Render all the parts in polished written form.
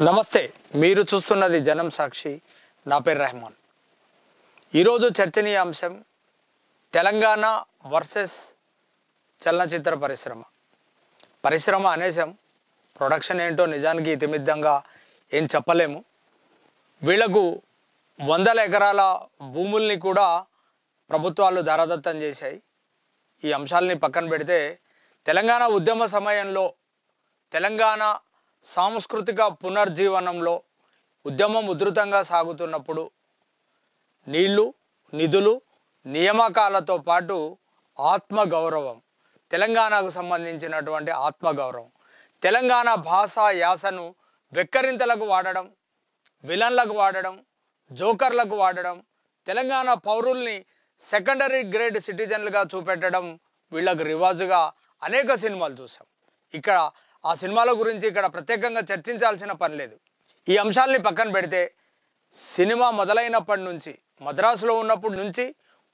నమస్తే, మీరు చూస్తున్నది జనం సాక్షి. నా పేరు రెహమాన్. ఈరోజు చర్చనీయాంశం తెలంగాణ వర్సెస్ చలనచిత్ర పరిశ్రమ అనేసం. ప్రొడక్షన్ ఏంటో నిజానికి ఇతిమిద్దంగా ఏం చెప్పలేము. వీళ్లకు వందల ఎకరాల భూముల్ని కూడా ప్రభుత్వాలు ధారాదత్తం చేశాయి. ఈ అంశాలని పక్కన పెడితే తెలంగాణ ఉద్యమ సమయంలో తెలంగాణ సాంస్కృతిక పునర్జీవనంలో ఉద్యమం ఉధృతంగా సాగుతున్నప్పుడు నీళ్లు, నిధులు, నియామకాలతో పాటు ఆత్మగౌరవం, తెలంగాణకు సంబంధించినటువంటి ఆత్మగౌరవం, తెలంగాణ భాష యాసను వెక్కరింతలకు వాడడం, విలన్లకు వాడడం, జోకర్లకు వాడడం, తెలంగాణ పౌరుల్ని సెకండరీ గ్రేడ్ సిటిజన్లుగా చూపెట్టడం వీళ్ళకు రివాజుగా అనేక సినిమాలు చూసాం. ఇక్కడ ఆ సినిమాల గురించి ఇక్కడ ప్రత్యేకంగా చర్చించాల్సిన పని లేదు. ఈ అంశాలని పక్కన పెడితే సినిమా మొదలైనప్పటి నుంచి, మద్రాసులో ఉన్నప్పటి నుంచి,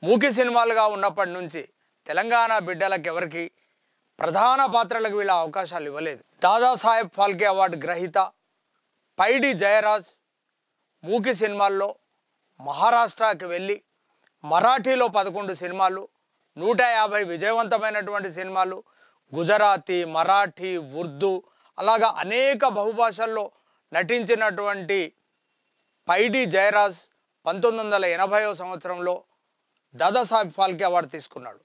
మూకీ సినిమాలుగా ఉన్నప్పటి నుంచి తెలంగాణ బిడ్డలకు ఎవరికి ప్రధాన పాత్రలకు వీళ్ళ అవకాశాలు ఇవ్వలేదు. దాదాసాహెబ్ ఫాల్కే అవార్డు గ్రహీత పైడి జయరాజ్ మూకీ సినిమాల్లో మహారాష్ట్రకి వెళ్ళి మరాఠీలో 11 సినిమాలు, 150 విజయవంతమైనటువంటి సినిమాలు, గుజరాతీ, మరాఠీ, ఉర్దూ అలాగా అనేక బహుభాషల్లో నటించినటువంటి పైడి జయరాజ్ 1980వ సంవత్సరంలో దాదాసాహెబ్ ఫాల్కే అవార్డు తీసుకున్నాడు.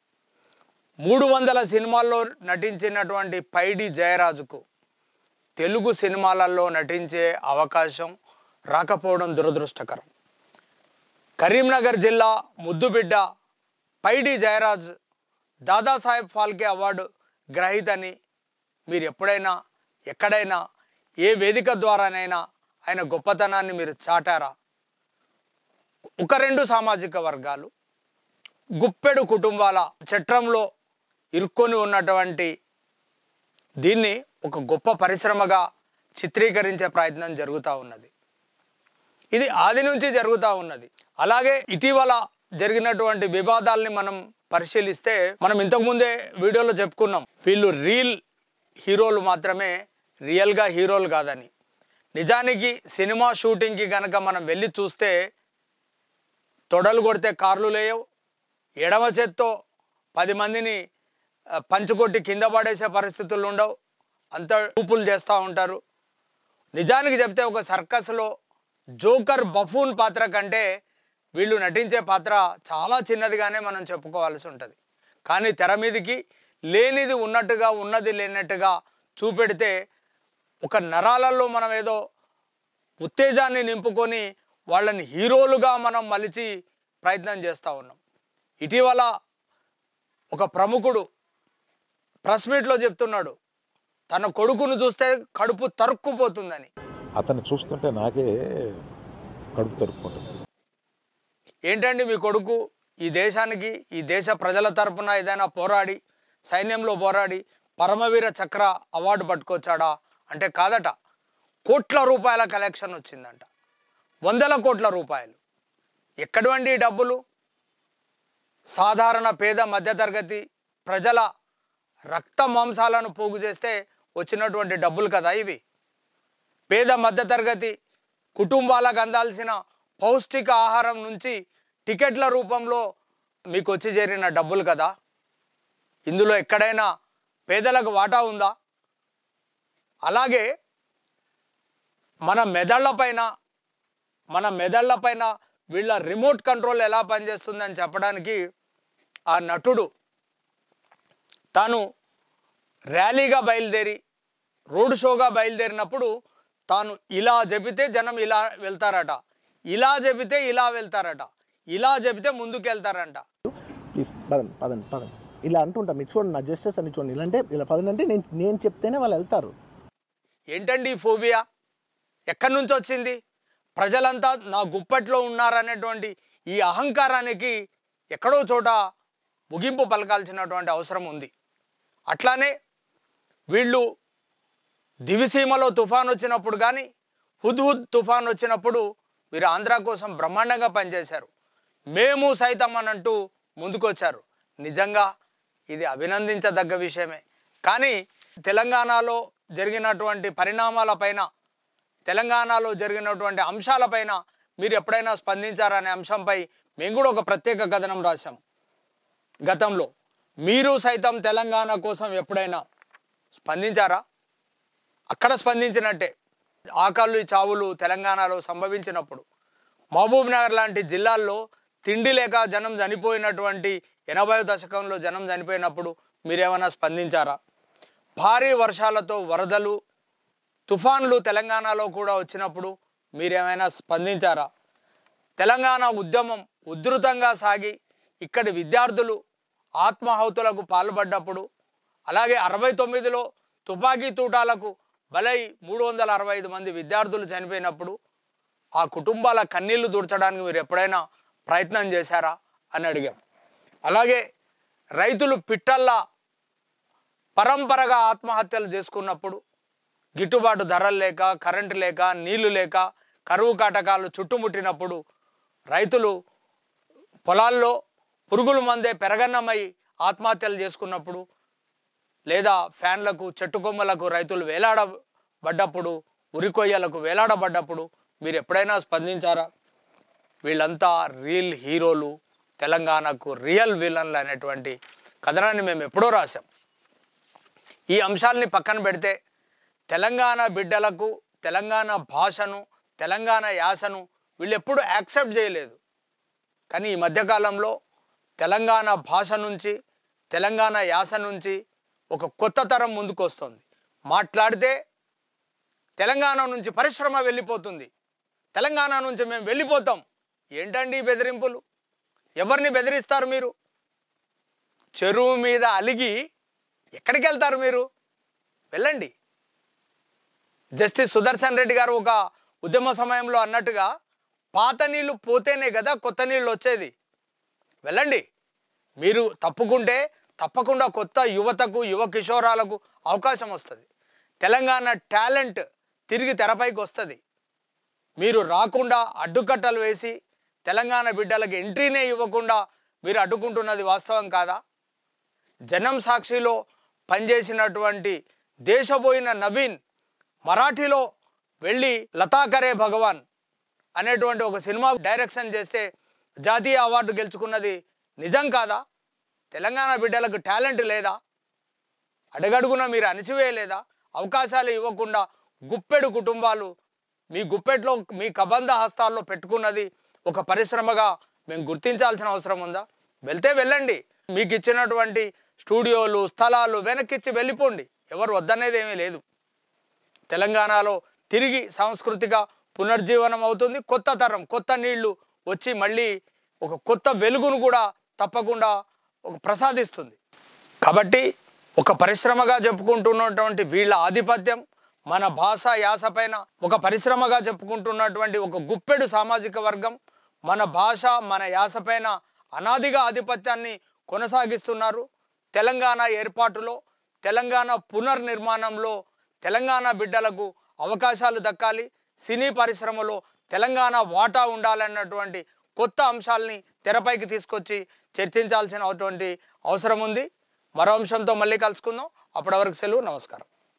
300 సినిమాల్లో నటించినటువంటి పైడి జయరాజుకు తెలుగు సినిమాలలో నటించే అవకాశం రాకపోవడం దురదృష్టకరం. కరీంనగర్ జిల్లా ముద్దుబిడ్డ పైడి జయరాజ్ దాదాసాహెబ్ ఫాల్కే అవార్డు గ్రహీతని మీరు ఎప్పుడైనా ఎక్కడైనా ఏ వేదిక ద్వారానైనా ఆయన గొప్పతనాన్ని మీరు చాటారా? ఒక 2 సామాజిక వర్గాలు, గుప్పెడు కుటుంబాల చట్రంలో ఇరుక్కొని ఉన్నటువంటి దీన్ని ఒక గొప్ప పరిశ్రమగా చిత్రీకరించే ప్రయత్నం జరుగుతూ ఉన్నది. ఇది ఆది నుంచి జరుగుతూ ఉన్నది. అలాగే ఇటీవల జరిగినటువంటి వివాదాలని మనం పరిశీలిస్తే మనం ఇంతకుముందే వీడియోలో చెప్పుకున్నాం, వీళ్ళు రియల్ హీరోలు మాత్రమే, రియల్గా హీరోలు కాదని. నిజానికి సినిమా షూటింగ్కి కనుక మనం వెళ్ళి చూస్తే తొడలు కొడితే కార్లు లేవు, ఎడమ చేత్తో 10 మందిని పంచుకొట్టి కింద పడేసే పరిస్థితులు ఉండవు, అంత ఊపులు చేస్తూ ఉంటారు. నిజానికి చెప్తే ఒక సర్కస్లో జోకర్ బఫూన్ పాత్ర కంటే వీళ్ళు నటించే పాత్ర చాలా చిన్నదిగానే మనం చెప్పుకోవాల్సి ఉంటుంది. కానీ తెర మీదకి లేనిది ఉన్నట్టుగా, ఉన్నది లేనట్టుగా చూపెడితే ఒక నరాలలో మనం ఏదో ఉత్తేజాన్ని నింపుకొని వాళ్ళని హీరోలుగా మనం మలిచి ప్రయత్నం చేస్తూ ఉన్నాం. ఇటీవల ఒక ప్రముఖుడు ప్రెస్ మీట్లో చెప్తున్నాడు, తన కొడుకును చూస్తే కడుపు తరుక్కుపోతుందని. అతను చూస్తుంటే నాకే కడుపు తరుక్కుంటుంది. ఏంటండి మీ కొడుకు ఈ దేశానికి, ఈ దేశ ప్రజల తరపున ఏదైనా పోరాడి, సైన్యంలో పోరాడి పరమవీర చక్ర అవార్డు పట్టుకొచ్చాడా అంటే కాదట. కోట్ల రూపాయల కలెక్షన్ వచ్చిందంట, 100 కోట్ల రూపాయలు. ఎక్కడండి డబ్బులు? సాధారణ పేద మధ్యతరగతి ప్రజల రక్త మాంసాలను పోగు చేస్తే వచ్చినటువంటి డబ్బులు కదా ఇవి. పేద మధ్యతరగతి కుటుంబాలకు అందాల్సిన పౌష్టిక ఆహారం నుంచి టికెట్ల రూపంలో మీకు వచ్చి చేరిన డబ్బులు కదా. ఇందులో ఎక్కడైనా పేదలకు వాటా ఉందా? అలాగే మన మెదళ్లపైన వీళ్ళ రిమోట్ కంట్రోల్ ఎలా పనిచేస్తుందని చెప్పడానికి ఆ నటుడు తాను ర్యాలీగా బయలుదేరి, రోడ్ షోగా బయలుదేరినప్పుడు తాను ఇలా చెబితే జనం ఇలా వెళ్తారట, ఇలా చెబితే ఇలా వెళ్తారట, ఇలా చెబితే ముందుకు వెళ్తారంట. ప్లీజ్ పదండి ఇలా అంటుంటా. మీరు చూడండి, నా జస్టిస్ అని చూడండి, ఇలా అంటే ఇలా పదండి అంటే నేను చెప్తేనే వాళ్ళు వెళ్తారు. ఏంటండి ఈ ఫోబియా? ఎక్కడి నుంచి వచ్చింది? ప్రజలంతా నా గుప్పట్లో ఉన్నారనేటువంటి ఈ అహంకారానికి ఎక్కడో చోట ముగింపు పలకాల్సినటువంటి అవసరం ఉంది. అట్లానే వీళ్ళు దివిసీమలో తుఫాన్ వచ్చినప్పుడు కానీ, హుద్హుద్ తుఫాన్ వచ్చినప్పుడు వీరు ఆంధ్ర కోసం బ్రహ్మాండంగా పనిచేశారు. మేము సైతం అనంటూ ముందుకొచ్చారు. నిజంగా ఇది అభినందించదగ్గ విషయమే. కానీ తెలంగాణలో జరిగినటువంటి పరిణామాలపైన తెలంగాణలో జరిగినటువంటి అంశాలపైన మీరు ఎప్పుడైనా స్పందించారా అనే అంశంపై మేము కూడా ఒక ప్రత్యేక కథనం రాశాం గతంలో. మీరు సైతం తెలంగాణ కోసం ఎప్పుడైనా స్పందించారా? అక్కడ స్పందించినట్టే ఆకలి చావులు తెలంగాణలో సంభవించినప్పుడు, మహబూబ్ నగర్ లాంటి జిల్లాల్లో తిండి లేక జనం చనిపోయినటువంటి 80వ దశకంలో జనం చనిపోయినప్పుడు మీరేమైనా స్పందించారా? భారీ వర్షాలతో వరదలు తుఫాన్లు తెలంగాణలో కూడా వచ్చినప్పుడు మీరేమైనా స్పందించారా? తెలంగాణ ఉద్యమం ఉధృతంగా సాగి ఇక్కడి విద్యార్థులు ఆత్మాహుతులకు పాల్పడ్డప్పుడు, అలాగే 69లో తుపాకీ తూటాలకు బలై 365 మంది విద్యార్థులు చనిపోయినప్పుడు ఆ కుటుంబాల కన్నీళ్లు తుడచడానికి మీరు ఎప్పుడైనా ప్రయత్నం చేశారా అని అడిగాం. అలాగే రైతులు పిట్టల్లా పరంపరగా ఆత్మహత్యలు చేసుకున్నప్పుడు, గిట్టుబాటు ధరలు లేక, కరెంటు లేక, నీళ్లు లేక, కరువు కాటకాలు చుట్టుముట్టినప్పుడు, రైతులు పొలాల్లో పురుగుల మందే పెరగన్నమై ఆత్మహత్యలు చేసుకున్నప్పుడు, లేదా ఫ్యాన్లకు చెట్టు కొమ్మలకు రైతులు వేలాడబడ్డప్పుడు, ఉరికొయ్యలకు వేలాడబడ్డప్పుడు మీరు ఎప్పుడైనా స్పందించారా? వీళ్ళంతా రియల్ హీరోలు, తెలంగాణకు రియల్ విలన్లు అనేటువంటి కథనాన్ని మేము ఎప్పుడో రాసాం. ఈ అంశాలని పక్కన పెడితే తెలంగాణ బిడ్డలకు తెలంగాణ భాషను, తెలంగాణ యాసను వీళ్ళు ఎప్పుడు యాక్సెప్ట్ చేయలేదు. కానీ ఈ మధ్యకాలంలో తెలంగాణ భాష నుంచి, తెలంగాణ యాస నుంచి ఒక కొత్త తరం ముందుకు వస్తుంది. మాట్లాడితే తెలంగాణ నుంచి పరిశ్రమ వెళ్ళిపోతుంది, తెలంగాణ నుంచి మేము వెళ్ళిపోతాం. ఏంటండి ఈ బెదిరింపులు? ఎవరిని బెదిరిస్తారు మీరు? చెరువు మీద అలిగి ఎక్కడికి వెళ్తారు మీరు? వెళ్ళండి. జస్టిస్ సుదర్శన్ రెడ్డి గారు ఒక ఉద్యమ సమయంలో అన్నట్టుగా పాత నీళ్ళు పోతేనే కదా కొత్త నీళ్ళు వచ్చేది. వెళ్ళండి. మీరు తప్పుకుంటే తప్పకుండా కొత్త యువతకు, యువ కిషోరాలకు అవకాశం వస్తుంది. తెలంగాణ టాలెంట్ తిరిగి తెరపైకి వస్తుంది. మీరు రాకుండా అడ్డుకట్టలు వేసి తెలంగాణ బిడ్డలకు ఎంట్రీనే ఇవ్వకుండా మీరు అడ్డుకుంటున్నది వాస్తవం కాదా? జనం సాక్షిలో పనిచేసినటువంటి దేశపోయిన నవీన్ మరాఠీలో వెళ్ళి లతాకరే భగవాన్ అనేటువంటి ఒక సినిమా డైరెక్షన్ చేస్తే జాతీయ అవార్డు గెలుచుకున్నది నిజం కాదా? తెలంగాణ బిడ్డలకు టాలెంట్ లేదా? అడుగడుగున మీరు అణిచివేయలేదా? అవకాశాలు ఇవ్వకుండా గుప్పెడు కుటుంబాలు మీ గుప్పెట్లో, మీ కబంధ హస్తాల్లో పెట్టుకున్నది ఒక పరిశ్రమగా మేము గుర్తించాల్సిన అవసరం ఉందా? వెళ్తే వెళ్ళండి. మీకు ఇచ్చినటువంటి స్టూడియోలు, స్థలాలు వెనక్కిచ్చి వెళ్ళిపోండి. ఎవరు వద్దనేది ఏమీ లేదు. తెలంగాణలో తిరిగి సాంస్కృతిక పునర్జీవనం అవుతుంది. కొత్త తరం, కొత్త నీళ్లు వచ్చి మళ్ళీ ఒక కొత్త వెలుగును కూడా తప్పకుండా ప్రసాదిస్తుంది. కాబట్టి ఒక పరిశ్రమగా చెప్పుకుంటున్నటువంటి వీళ్ళ ఆధిపత్యం మన భాష యాస పైన, ఒక పరిశ్రమగా చెప్పుకుంటున్నటువంటి ఒక గుప్పెడు సామాజిక వర్గం మన భాష, మన యాస పైన అనాదిగా ఆధిపత్యాన్ని కొనసాగిస్తున్నారు. తెలంగాణ ఏర్పాటులో, తెలంగాణ పునర్నిర్మాణంలో తెలంగాణ బిడ్డలకు అవకాశాలు దక్కాలి, సినీ పరిశ్రమలో తెలంగాణ వాటా ఉండాలన్నటువంటి కొత్త అంశాలని తెరపైకి తీసుకొచ్చి చర్చించాల్సినటువంటి అవసరం ఉంది. మరో అంశంతో మళ్ళీ కలుసుకుందాం. అప్పటి వరకు సెలవు. నమస్కారం.